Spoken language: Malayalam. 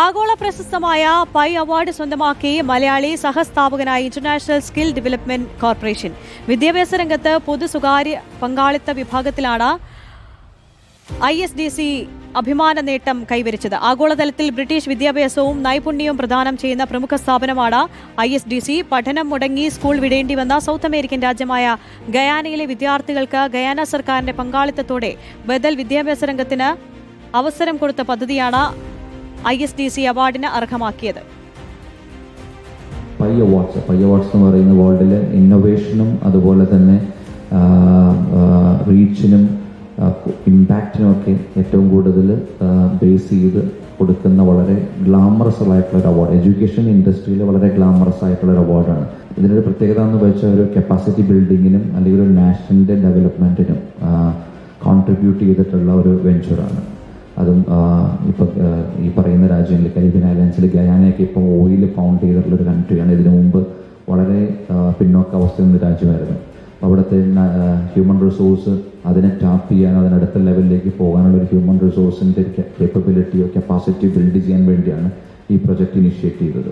ആഗോള പ്രശസ്തമായ പൈ അവാർഡ് സ്വന്തമാക്കി മലയാളി സഹസ്ഥാപകനായ ഇന്റർനാഷണൽ സ്കിൽ ഡെവലപ്മെന്റ് കോർപ്പറേഷൻ. വിദ്യാഭ്യാസ രംഗത്ത് പൊതു സ്വകാര്യ പങ്കാളിത്ത വിഭാഗത്തിലാണ് ISDC അഭിമാന നേട്ടം കൈവരിച്ചത്. ആഗോളതലത്തിൽ ബ്രിട്ടീഷ് വിദ്യാഭ്യാസവും നൈപുണ്യവും പ്രദാനം ചെയ്യുന്ന പ്രമുഖ സ്ഥാപനമാണ് ISDC. പഠനം മുടങ്ങി സ്കൂൾ വിടേണ്ടി വന്ന സൗത്ത് അമേരിക്കൻ രാജ്യമായ ഗയാനയിലെ വിദ്യാർത്ഥികൾക്ക് ഗയാന സർക്കാരിന്റെ പങ്കാളിത്തത്തോടെ ബദൽ വിദ്യാഭ്യാസ രംഗത്തിന് അവസരം കൊടുത്ത പദ്ധതിയാണ് ISDC അവാർഡിന് അർഹമാക്കിയത്. പൈ അവാർഡ്സ് എന്ന് പറയുന്ന വേൾഡിലെ ഇന്നൊവേഷനും അതുപോലെ തന്നെ റീച്ചിനും ഇമ്പാക്റ്റിനുമൊക്കെ ഏറ്റവും കൂടുതൽ ബേസ് ചെയ്ത് കൊടുക്കുന്ന വളരെ ഗ്ലാമറസ് ആയിട്ടുള്ള ഒരു അവാർഡ്. എഡ്യൂക്കേഷൻ ഇൻഡസ്ട്രിയിൽ വളരെ ഗ്ലാമറസ് ആയിട്ടുള്ള ഒരു അവാർഡാണ്. ഇതിനൊരു പ്രത്യേകത എന്ന് വെച്ചാൽ ഒരു കപ്പാസിറ്റി ബിൽഡിങ്ങിനും അല്ലെങ്കിൽ ഒരു നാഷണലിൻ്റെ ഡെവലപ്മെൻറ്റിനും കോൺട്രിബ്യൂട്ട് ചെയ്തിട്ടുള്ള ഒരു വെഞ്ചറാണ്. അതും ഇപ്പം ഈ പറയുന്ന രാജ്യങ്ങളിൽ കരീബിയൻ ഐലൻഡ്സിൽ ഗയാനയൊക്കെ ഇപ്പം ഓയിൽ ഫൗണ്ട് ചെയ്തിട്ടുള്ള ഒരു കൺട്രിയാണ്. ഇതിനു മുമ്പ് വളരെ പിന്നോക്കാവസ്ഥയുള്ള രാജ്യമായിരുന്നു. അവിടുത്തെ ഹ്യൂമൻ റിസോഴ്സ് അതിനെ ടാപ്പ് ചെയ്യാൻ അതിനടുത്ത ലെവലിലേക്ക് പോകാനുള്ള ഒരു ഹ്യൂമൻ റിസോഴ്സിൻ്റെ കേപ്പബിലിറ്റിയോ കപ്പാസിറ്റി ബിൽഡ് ചെയ്യാൻ വേണ്ടിയാണ് ഈ പ്രൊജക്റ്റ് ഇനിഷ്യേറ്റ് ചെയ്തത്.